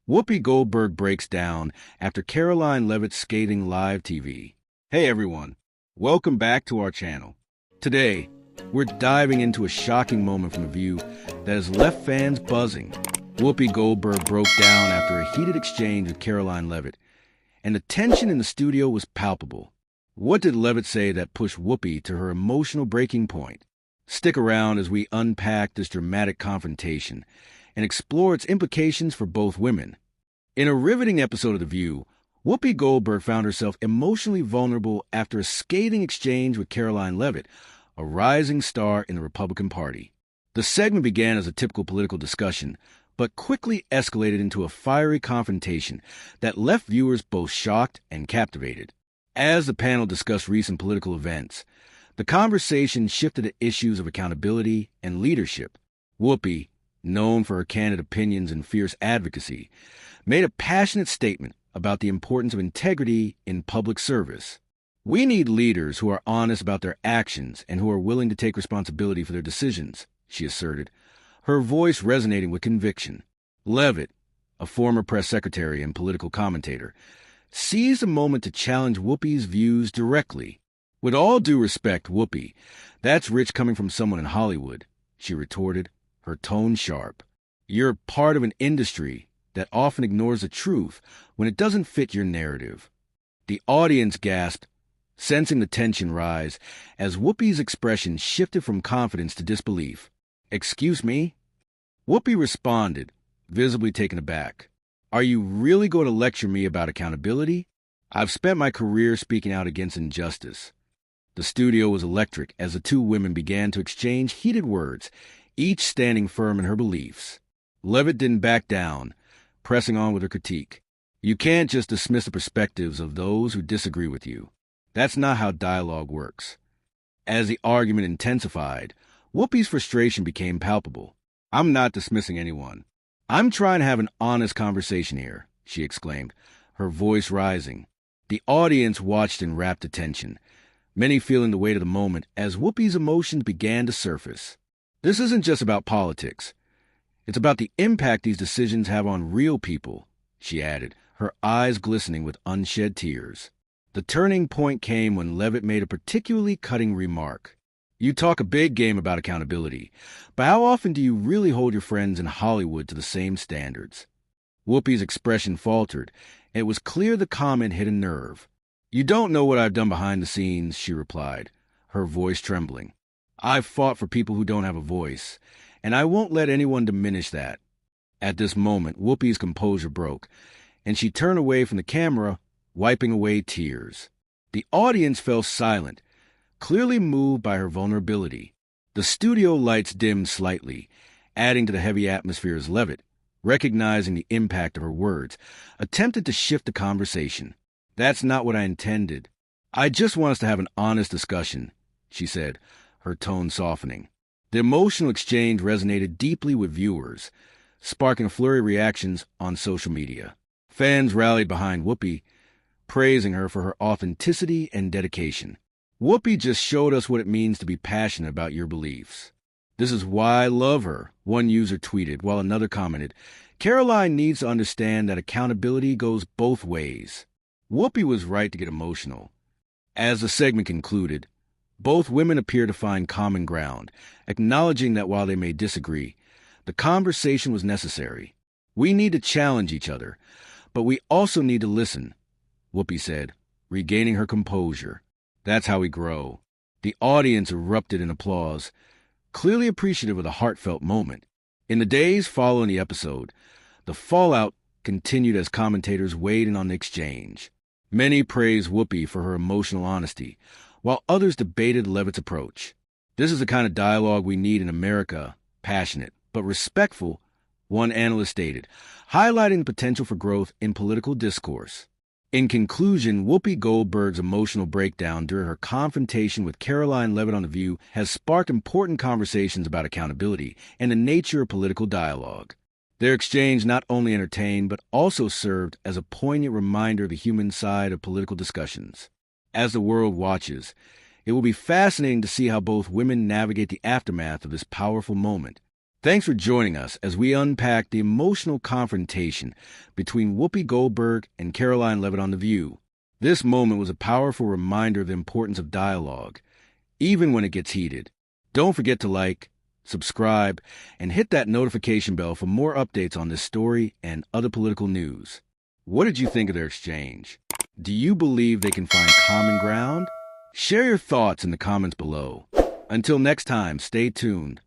Whoopi Goldberg breaks down after Karoline Leavitt's Scathing live TV. Hey everyone, welcome back to our channel. Today, we're diving into a shocking moment from The View that has left fans buzzing. Whoopi Goldberg broke down after a heated exchange with Karoline Leavitt, and the tension in the studio was palpable. What did Leavitt say that pushed Whoopi to her emotional breaking point? Stick around as we unpack this dramatic confrontation and explore its implications for both women. In a riveting episode of The View, Whoopi Goldberg found herself emotionally vulnerable after a scathing exchange with Karoline Leavitt, a rising star in the Republican Party. The segment began as a typical political discussion, but quickly escalated into a fiery confrontation that left viewers both shocked and captivated. As the panel discussed recent political events, the conversation shifted to issues of accountability and leadership. Whoopi, known for her candid opinions and fierce advocacy, made a passionate statement about the importance of integrity in public service. "We need leaders who are honest about their actions and who are willing to take responsibility for their decisions," she asserted, her voice resonating with conviction. Leavitt, a former press secretary and political commentator, seized a moment to challenge Whoopi's views directly. "With all due respect, Whoopi, that's rich coming from someone in Hollywood," she retorted, her tone sharp. "You're part of an industry that often ignores the truth when it doesn't fit your narrative." The audience gasped, sensing the tension rise as Whoopi's expression shifted from confidence to disbelief. "Excuse me?" Whoopi responded, visibly taken aback. "Are you really going to lecture me about accountability? I've spent my career speaking out against injustice." The studio was electric as the two women began to exchange heated words, each standing firm in her beliefs. Leavitt didn't back down, pressing on with her critique. "You can't just dismiss the perspectives of those who disagree with you. That's not how dialogue works." As the argument intensified, Whoopi's frustration became palpable. "I'm not dismissing anyone. I'm trying to have an honest conversation here," she exclaimed, her voice rising. The audience watched in rapt attention, many feeling the weight of the moment as Whoopi's emotions began to surface. "This isn't just about politics. It's about the impact these decisions have on real people," she added, her eyes glistening with unshed tears. The turning point came when Leavitt made a particularly cutting remark. "You talk a big game about accountability, but how often do you really hold your friends in Hollywood to the same standards?" Whoopi's expression faltered, and it was clear the comment hit a nerve. "You don't know what I've done behind the scenes," she replied, her voice trembling. "I've fought for people who don't have a voice, and I won't let anyone diminish that." At this moment, Whoopi's composure broke, and she turned away from the camera, wiping away tears. The audience fell silent, clearly moved by her vulnerability. The studio lights dimmed slightly, adding to the heavy atmosphere as Leavitt, recognizing the impact of her words, attempted to shift the conversation. "That's not what I intended. I just want us to have an honest discussion," she said, her tone softening. The emotional exchange resonated deeply with viewers, sparking a flurry of reactions on social media. Fans rallied behind Whoopi, praising her for her authenticity and dedication. "Whoopi just showed us what it means to be passionate about your beliefs. This is why I love her," one user tweeted, while another commented, "Karoline needs to understand that accountability goes both ways." Whoopi was right to get emotional. As the segment concluded, both women appeared to find common ground, acknowledging that while they may disagree, the conversation was necessary. "We need to challenge each other, but we also need to listen," Whoopi said, regaining her composure. "That's how we grow." The audience erupted in applause, clearly appreciative of the heartfelt moment. In the days following the episode, the fallout continued as commentators weighed in on the exchange. Many praised Whoopi for her emotional honesty, while others debated Leavitt's approach. "This is the kind of dialogue we need in America, passionate but respectful," one analyst stated, highlighting the potential for growth in political discourse. In conclusion, Whoopi Goldberg's emotional breakdown during her confrontation with Karoline Leavitt on The View has sparked important conversations about accountability and the nature of political dialogue. Their exchange not only entertained, but also served as a poignant reminder of the human side of political discussions. As the world watches, it will be fascinating to see how both women navigate the aftermath of this powerful moment. Thanks for joining us as we unpack the emotional confrontation between Whoopi Goldberg and Karoline Leavitt on The View. This moment was a powerful reminder of the importance of dialogue, even when it gets heated. Don't forget to like, subscribe, and hit that notification bell for more updates on this story and other political news. What did you think of their exchange? Do you believe they can find common ground? Share your thoughts in the comments below. Until next time, stay tuned.